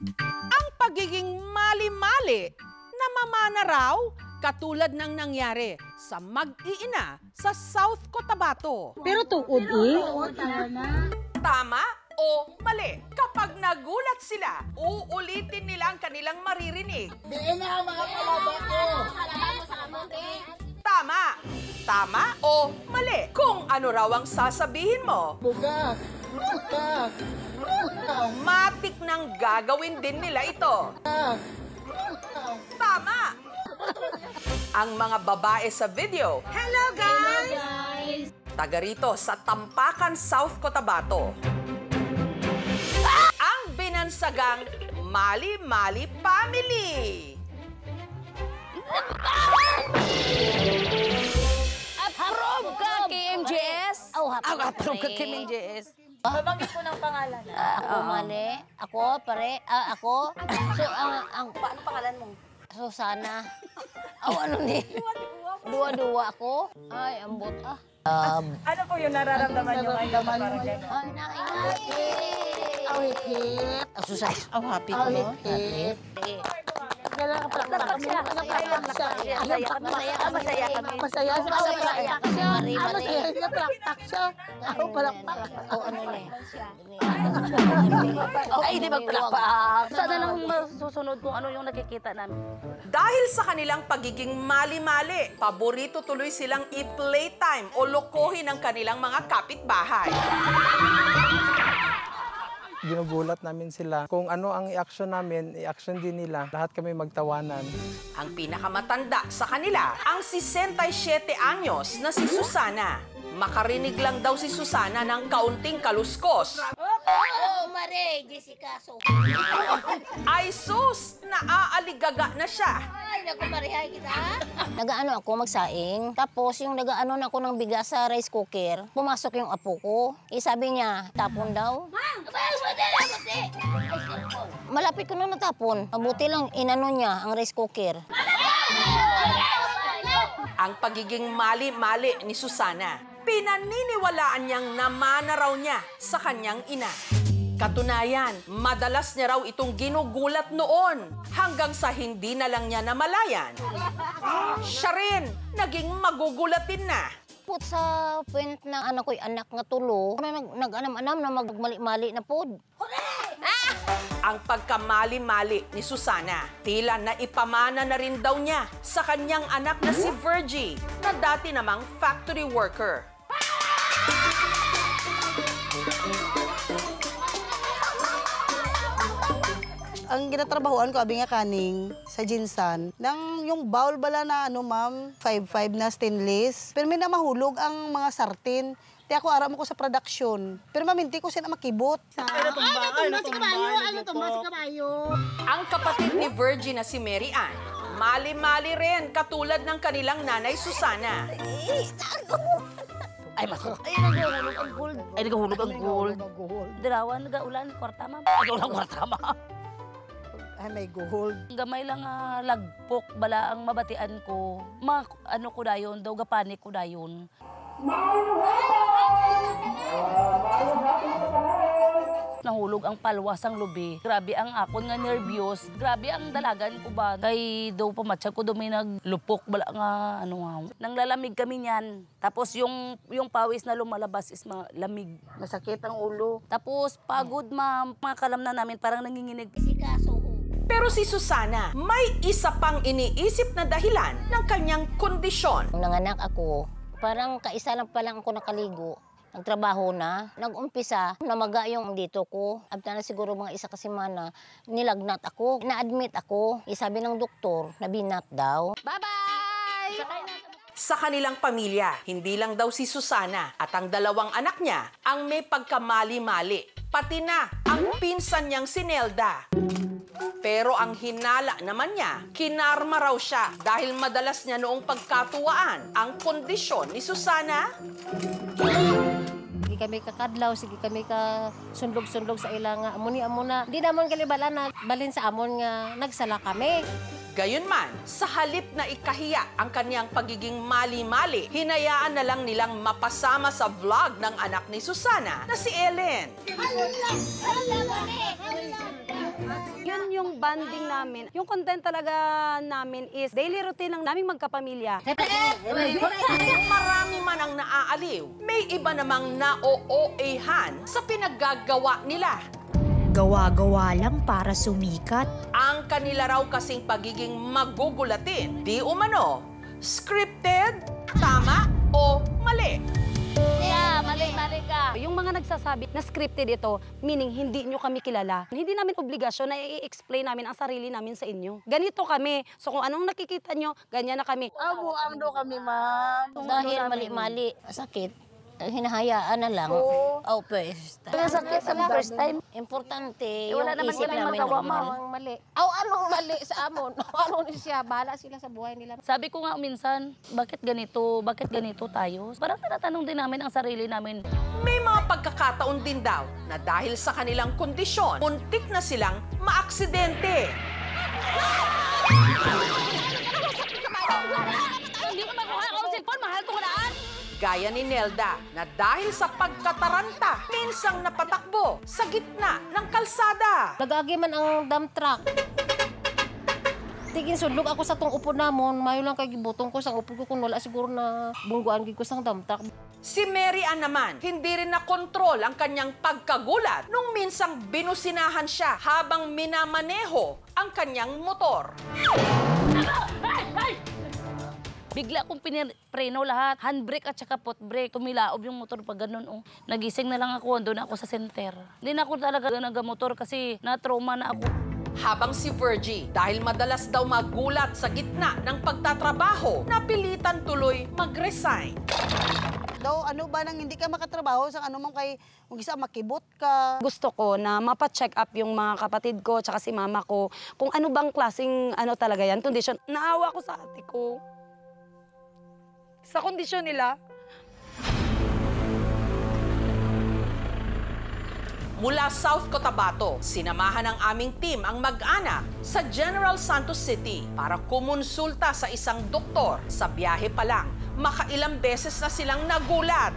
Ang pagiging mali-mali na mamana raw katulad ng nangyari sa mag-iina sa South Cotabato. Pero tuod eh. Tama o mali? Kapag nagulat sila, uulitin nila ang kanilang maririnig. Diin na ang mga kalabato! Tama! Tama o mali? Kung ano raw ang sasabihin mo, Buga! Buga! matik nang gagawin din nila ito. Tama! Ang mga babae sa video, hello guys! Taga rito sa Tampakan, South Cotabato. Ang binansagang Mali-Mali Family. Approve ka, KMJS? Approve ka, KMJS. Babanggit ko ng pangalan. Ako, mali. Ako, pare. Ako. So, ang... Paano pangalan mo? Susana. Ano ni? Dua-dua ako. Ay, ambot ah. Ano po yung nararamdaman nyo ngayon? Parang gano'n. Ay, naingay. Awit-hit! Susana. Oh, happy ko. Awit-hit! Masaya kami. Masaya siya. Masaya siya. Palakpak siya. Ako palakpak. Ano ni? Ay, di magpalakpak. Sana lang masusunod kung ano yung nakikita namin. Dahil sa kanilang pagiging mali-mali, paborito tuloy silang i-playtime o lokohin ang kanilang mga kapitbahay. Ginugulat namin sila. Kung ano ang i-action namin, i-action din nila. Lahat kami magtawanan. Ang pinakamatanda sa kanila, ang 67 anyos na si Susana. Makarinig lang daw si Susana ng kaunting kaluskos. Oh, Mare, Jessica. So, Ay sus, naaaligaga na siya. ay, naku, Marihay kita. Nagaano ako magsaing. Tapos yung nagaano na ako ng bigas sa rice cooker, pumasok yung apo ko. Sabi niya, tapon daw. Malapit ko na natapon. Mabuti lang inano niya ang rice cooker. Ang pagiging mali-mali ni Susana, pinaniniwalaan niyang namana raw niya sa kanyang ina. Katunayan, madalas niya raw itong ginugulat noon hanggang sa hindi na lang niya namalayan. Siya rin, naging magugulatin na. Put sa point na anak ko'y anak nga tulo, nag-anam-anam na magmali-mali na pod. Ang pagkamali-mali ni Susana, tila na ipamana na rin daw niya sa kanyang anak na si Virgie, na dati namang factory worker. Ang ginatrabahoan ko, abi nga kaning sa Jinsan. Nang yung bowl bala na ano ma'am, 5'5" na stainless. Pero may namahulog ang mga sartin. Di ako aram ko sa production. Pero maminti ko siya na makibot. Ang kapatid ni Virgie na si Mary Ann, mali-mali rin katulad ng kanilang nanay Susana. Ay, masuk. Ay, nagahulog ang gold. Ay, nagahulog ang gold. Dirawan, nagaulan, kwarta ma'am. Ay, ulang kwarta ma'am. Ay, may gold. Gamay lang lagpok, bala ang mabatian ko. Ano ko dayon, daw gapanik ko dayon. Nahulog ang palwas ang lubi. Grabe ang akon nga nervyos. Grabe ang dalagan ko ba. Kay daw pamatsyag ko may naglupok bala nga ano nga. Nanglalamig kami niyan. Tapos yung pawis na lumalabas is lamig. Masakit ang ulo. Tapos pagod ma'am. Mga kalam na namin parang nanginginig. Pero si Susana, may isa pang iniisip na dahilan ng kanyang kondisyon. Nung nanganak ako, parang kaisa lang pa lang ako nakaligo. Nagtrabaho na. Nag-umpisa, namaga yung dito ko. Abta na siguro mga isa kasimana, nilagnat ako. Na-admit ako. Isabi ng doktor, nabinat daw. Bye-bye! Sa kanilang pamilya, hindi lang daw si Susana at ang dalawang anak niya ang may pagkamali-mali. Pati na ang pinsan niyang si Nelda. Pero ang hinala naman niya, kinarma raw siya dahil madalas niya noong pagkatuwaan ang kondisyon ni Susana. Sige kami kakadlaw, sige kami ka sundog-sundog sa ilang amon-amon. Di namon kalibala na balin sa amon nga nagsala kami. Gayunman, sa halip na ikahiya ang kanyang pagiging mali-mali, hinayaan na lang nilang mapasama sa vlog ng anak ni Susana na si Ellen. Yun yung bonding namin. Yung content talaga namin is daily routine ng naming magkapamilya. Marami man ang naaaliw, may iba namang na-OOA-han sa pinaggagawa nila. Gawa-gawa lang para sumikat. Ang kanila raw kasing pagiging magugulatin, di umano, scripted, tama o mali. Yeah, mali ka. Yung mga nagsasabi na scripted ito, meaning hindi nyo kami kilala. Hindi namin obligasyon na i-explain namin ang sarili namin sa inyo. Ganito kami. So kung anong nakikita nyo, ganyan na kami. Abuang do kami, ma'am. Dahil mali-mali, sakit, hinahayaan na lang. Oh, first time. Kaya sakit sa first time. Importante, Wala yung naman isip kami namin magawa, normal. Ang mali. Anong mali sa amon? Ano siya? Bahala sila sa buhay nila. Sabi ko nga minsan, bakit ganito tayo? Parang tinatanong din namin ang sarili namin. May mga pagkakataon din daw na dahil sa kanilang kondisyon, muntik na silang maaksidente. Hindi ko makuha ang cellphone, mahal ko na. Gaya ni Nelda na dahil sa pagkataranta, minsang napatakbo sa gitna ng kalsada. Nagagi man ang dump truck. Tigin sulog ako sa tong upo namon, mayo lang kay gibutong ko sa upo ko kung wala siguro na bungguan gid ko sang dump truck. Si Mary Ann naman, hindi rin nakontrol ang kanyang pagkagulat nung minsang binusinahan siya habang minamaneho ang kanyang motor. Bigla akong preno lahat. Handbrake at saka foot brake. Tumilaob yung motor pag ganun. Oh. Nagising na lang ako. Doon ako sa center. Hindi na ako talaga nagamotor kasi na-trauma na ako. Habang si Virgie, dahil madalas daw magulat sa gitna ng pagtatrabaho, napilitan tuloy mag-resign. Daw, ano ba nang hindi ka makatrabaho sa ano mong kay, kung isa makibot ka. Gusto ko na mapa-check up yung mga kapatid ko tsaka si mama ko kung ano bang klaseng ano talaga yan, condition. Naawa ko sa ate ko. Sa kondisyon nila. Mula South Cotabato, sinamahan ng aming team ang mag-anak sa General Santos City para kumonsulta sa isang doktor. Sa biyahe pa lang, makailang beses na silang nagulat.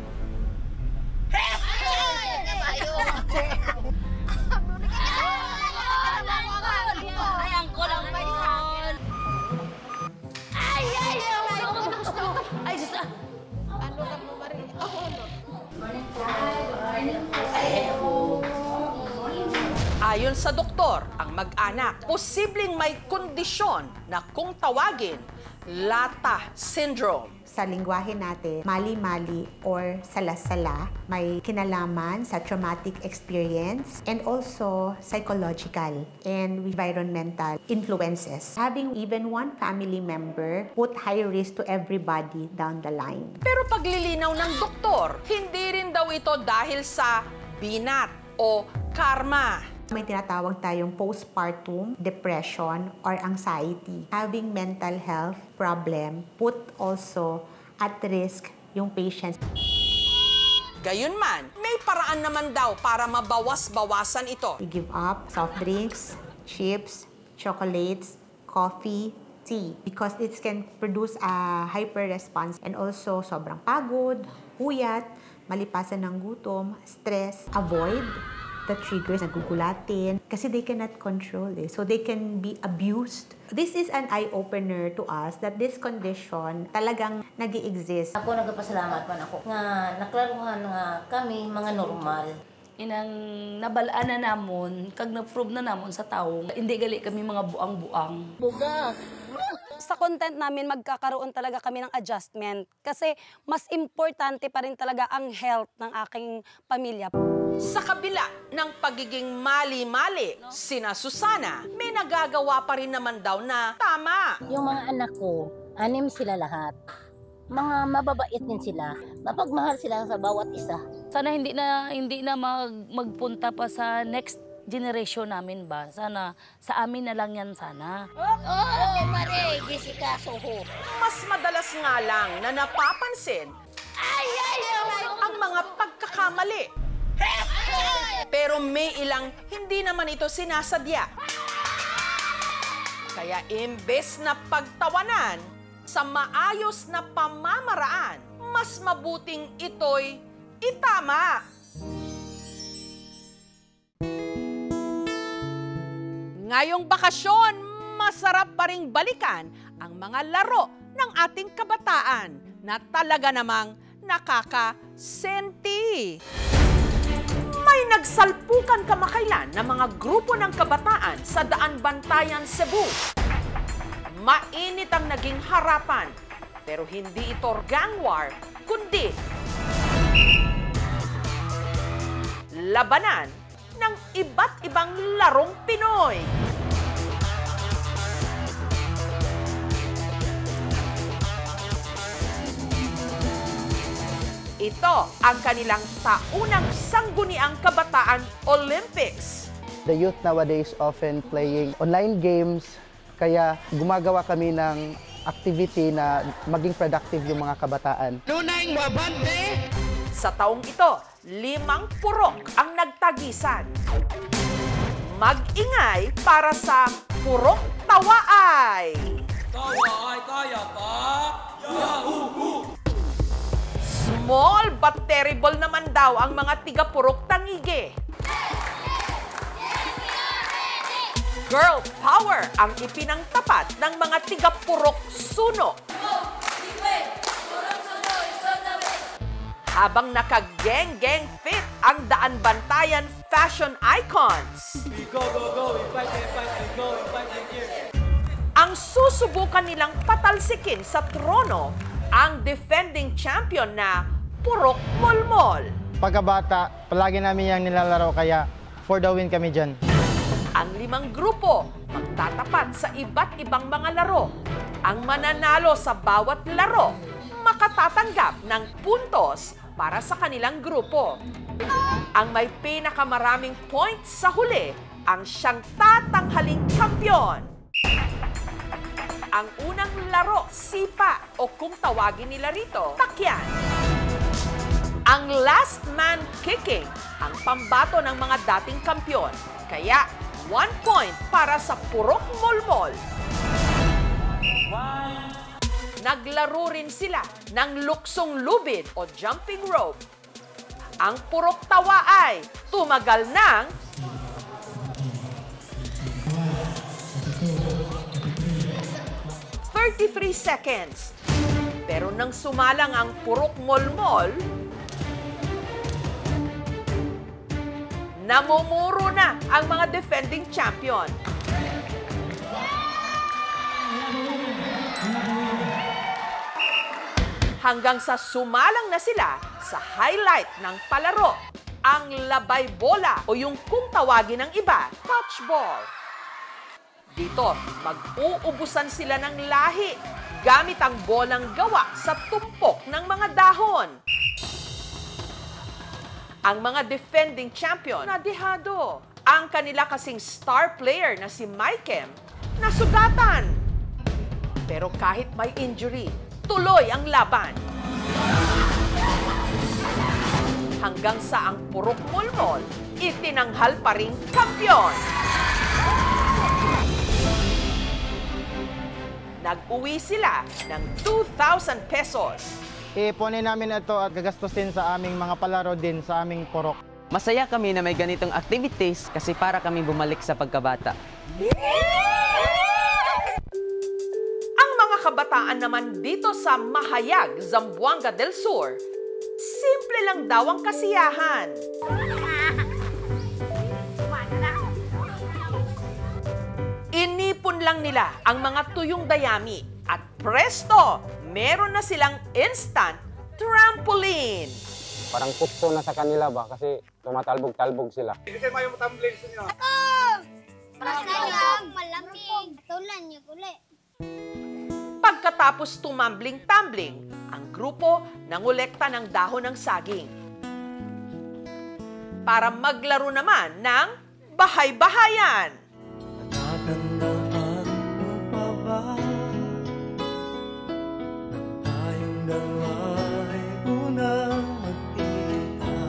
Ayon sa doktor, ang mag-anak, posibleng may kondisyon na kung tawagin, Lata Syndrome. Sa lingwahe natin, mali-mali or sala-sala, may kinalaman sa traumatic experience and also psychological and environmental influences. Having even one family member put high risk to everybody down the line. Pero paglilinaw ng doktor, hindi rin daw ito dahil sa binat o karma. May tinatawag tayong postpartum depression or anxiety. Having mental health problem put also at risk yung patients. Gayunman, may paraan naman daw para mabawas-bawasan ito. We give up soft drinks, chips, chocolates, coffee, tea because it can produce a hyper response and also sobrang pagod, huyat, malipasan ng gutom, stress, avoid the triggers, nagugulatin, kasi they cannot control it. So they can be abused. This is an eye-opener to us that this condition talagang nag-i-exist. Ako nagpasalamat man ako nga naklaruhan nga kami mga normal. Inang nabalaan na namon, kag na-prove na namon sa tao, hindi gali kami mga buang-buang. Buga. Sa content namin, magkakaroon talaga kami ng adjustment. Kasi mas importante pa rin talaga ang health ng aking pamilya. Sa kabila ng pagiging mali-mali, sina Susana, may nagagawa pa rin naman daw na tama. Yung mga anak ko, 6 sila lahat. Mga mababait din sila. Mapagmahal sila sa bawat isa. Sana hindi na magpunta pa sa next generation namin ba? Sana sa amin na lang yan sana. Oh, Mare, Jessica, Soho. Mas madalas nga lang na napapansin ang mga pagkakamali. Pero may ilang hindi naman ito sinasadya. Kaya imbes na pagtawanan, sa maayos na pamamaraan, mas mabuting ito'y itama. Ngayong bakasyon, masarap pa ring balikan ang mga laro ng ating kabataan na talaga namang nakakasenti. May nagsalpukan kamakailan ng mga grupo ng kabataan sa Daan Bantayan, Cebu. Mainit ang naging harapan, pero hindi ito gang war, kundi labanan ng iba't ibang larong Pinoy. Ito ang kanilang taunang sangguniang kabataan Olympics. The youth nowadays often playing online games, kaya gumagawa kami ng activity na maging productive yung mga kabataan. Lunay mabante! Sa taong ito, 5 purok ang nagtagisan. Mag-ingay para sa Purok Tawaay! Tawaay, kaya pa? Yahoo! Small but terrible naman daw ang mga tiga-purok Tangige. Girl power ang ipinangtapat ng mga tiga-purok Suno. Habang naka-geng-geng fit ang Daan Bantayan fashion icons. We go, we fight, we go, we fight here. Ang susubukan nilang patalsikin sa trono ang defending champion na Purok Molmol. Pagkabata, palagi namin yung nilalaro, kaya for the win kami dyan. Ang 5 grupo magtatapat sa iba't ibang mga laro. Ang mananalo sa bawat laro makatatanggap ng puntos para sa kanilang grupo. Ang may pinakamaraming points sa huli ang siyang tatanghaling kampiyon. Ang unang laro, sipa o kung tawagin nila rito, takyan. Ang last man kicking, ang pambato ng mga dating kampiyon. Kaya 1 point para sa Purok Molmol. Naglaro rin sila ng luksong lubid o jumping rope. Ang Purok Tawaay tumagal ng 33 seconds. Pero nang sumalang ang Purok Molmol, namumuro na ang mga defending champion. Hanggang sa sumalang na sila sa highlight ng palaro, ang labay bola o yung kung tawagin ng iba, touch ball. Dito, mag-uubusan sila ng lahi gamit ang bolang gawa sa tumpok ng mga dahon. Ang mga defending champion, nadihado. Ang kanila kasing star player na si Maikem, nasugatan. Pero kahit may injury, tuloy ang laban. Hanggang sa ang Purok Molmol, itinanghal pa ring kampiyon. Nag-uwi sila ng 2,000 pesos. Iponin namin ito at gagastusin sa aming mga palaro din sa aming purok. Masaya kami na may ganitong activities kasi para kami bumalik sa pagkabata. Ang mga kabataan naman dito sa Mahayag, Zamboanga del Sur, simple lang daw ang kasiyahan. Inipon lang nila ang mga tuyong dayami at presto, meron na silang instant trampoline. Parang kutso na sa kanila ba kasi tumatalbog-talbog sila. Hindi kayo mayo tumbling sa inyo. Ako! Masayang, malamig. Tulan niyo kuli. Pagkatapos tumambling-tambling, ang grupo nangolekta ng dahon ng saging. Para maglaro naman ng bahay-bahayan. Tatandaan mo pa ba? Tayong dala'y unang magkita.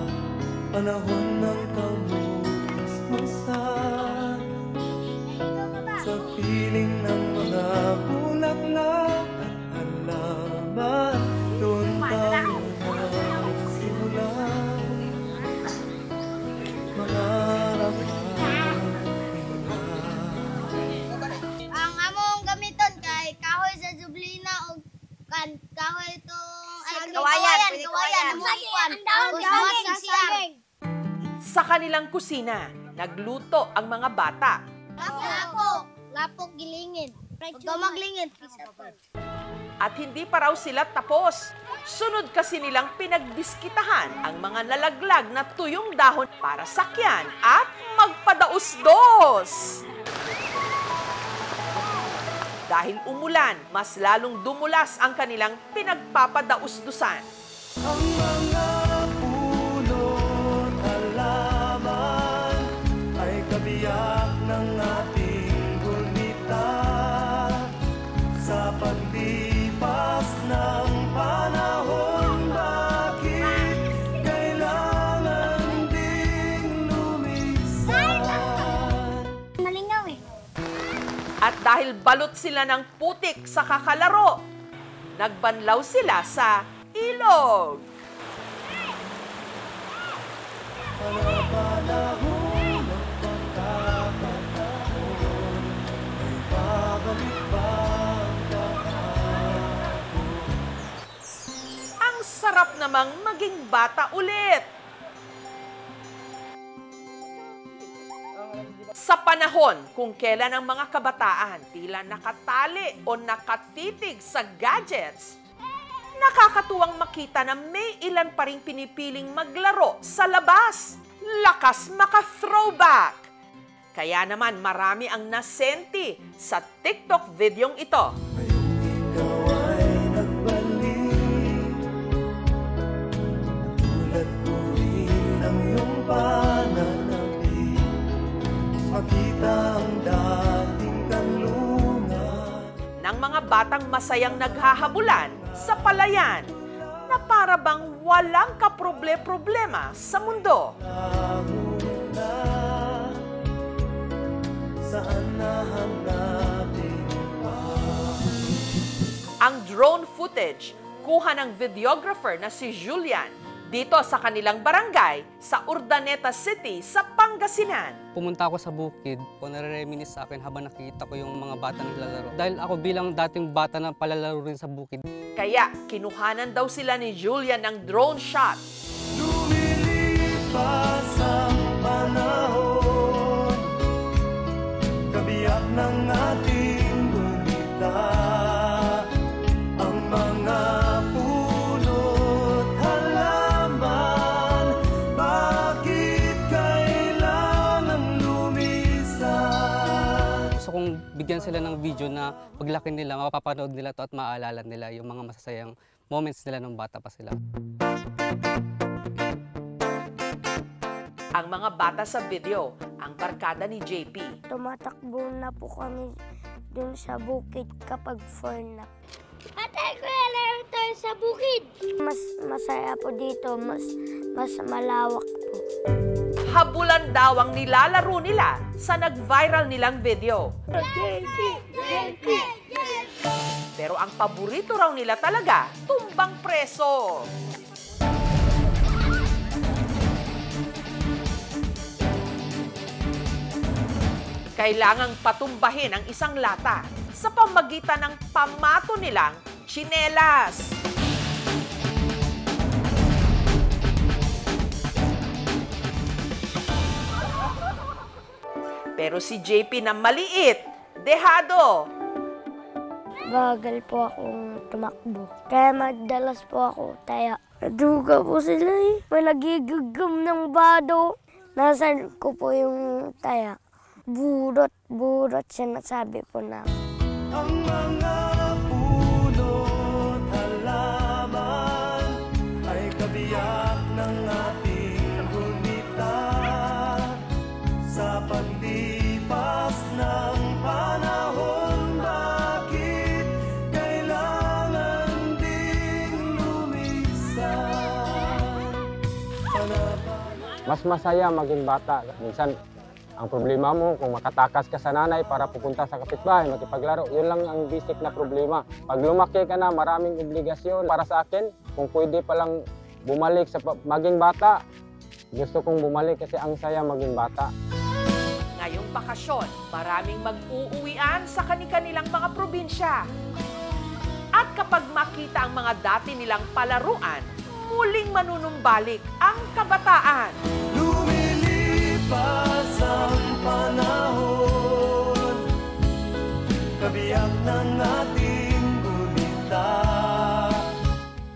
Panahon ng kamusmasan. Sa piling ng mga bulaklak at halaman. Doon tayo magsimula. Mangarap ang kanilang kusina. Nagluto ang mga bata. Lapok gilingid. Huwag ka maglingid. At hindi pa raw sila tapos. Sunod kasi nilang pinagdiskitahan ang mga nalaglag na tuyong dahon para sakyan at magpadaos-dos. Dahil umulan, mas lalong dumulas ang kanilang pinagpapadaos-dusan. Ang mga pulot halaman ay kabiyak ng ating gulita sa paglipas ng panahon. Bakit kailangan ding lumisan? Malingaw eh. At dahil balot sila ng putik sa kakalaro, nagbanlaw sila sa ilog. Panahon ng pagkakataon ay babalik ba ang kahapon? Ang sarap namang maging bata ulit. Sa panahon kung kailan ang mga kabataan tila nakatali o nakatitig sa gadgets, nakakatuwang makita na may ilan pa ring pinipiling maglaro sa labas. Lakas maka-throwback! Kaya naman marami ang nasenti sa TikTok videong ito. Ikaw ay nagbalik, tulad ko rin ang iyong pananabik, makita ang dating kanlungan. Ng mga batang masayang naghahabulan sa palayan na para bang walang kaproble-problema sa mundo. Saan nahanapin pa? Ang drone footage, kuha ng videographer na si Julian dito sa kanilang barangay sa Urdaneta City sa Pangasinan. Pumunta ako sa bukid, nare-reminisce sa akin habang nakikita ko yung mga bata naglalaro. Dahil ako bilang dating bata na palalaro rin sa bukid. Kaya kinuhanan daw sila ni Julian ng drone shot. Lumilipas ang panahon, kabiyak ng ating gulita, ang mga pulot halaman, bakit kailangan lumisan? Gusto kong bigyan sila ng video na paglaki nila, mapapanood nila to at maaalala nila yung mga masasayang moments nila nung bata pa sila. Ang mga bata sa video, ang barkada ni JP. Tumatakbo na po kami dun sa bukid kapag fornap. Atay ko lang tayo sa bukid. Mas masaya po dito, mas malawak po. Habulan daw ang nilalaro nila sa nag-viral nilang video. Pero ang paborito raw nila talaga, tumbang preso. Kailangang patumbahin ang isang lata sa pamagitan ng pamato nilang tsinelas. Pero si JP na maliit, dehado. Bagal po akong tumakbo. Kaya madalas po ako taya. Naduga po sila eh. May nagigigam ng bado. Nasaan ko po yung taya. Burot, sinasabi po na. Ang mga pulot halaman ay kabiyak ng ating gulita sa paglipas ng panahon. Bakit kailangan ding lumisan? Mas masaya maging bata. Minsan, ang problema mo, kung makatakas ka sa nanay para pupunta sa kapitbahay, makipaglaro, yun lang ang basic na problema. Pag lumaki ka na, maraming obligasyon. Para sa akin, kung pwede palang bumalik sa maging bata, gusto kong bumalik kasi ang saya maging bata. Ngayong bakasyon, maraming mag-uuwian sa kani-kanilang mga probinsya. At kapag makita ang mga dati nilang palaruan, muling manunumbalik ang kabataan. Lumilipad Lumipas ang panahon, kabiyak ng ating gunita.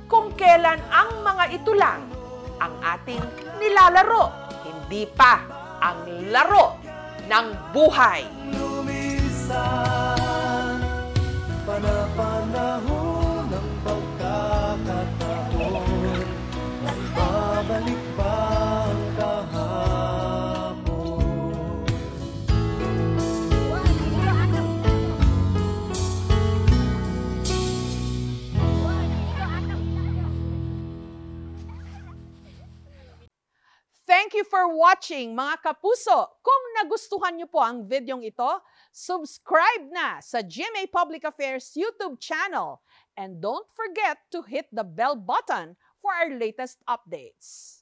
Kung kailan ang mga ito lang ang ating nilalaro, hindi pa ang laro ng buhay. Lumisan, panahon ng pagkakataon, babalik ba ang kahapon? Thank you for watching, mga kapuso. Kung nagustuhan niyo po ang videong ito, subscribe na sa GMA Public Affairs YouTube channel. And don't forget to hit the bell button for our latest updates.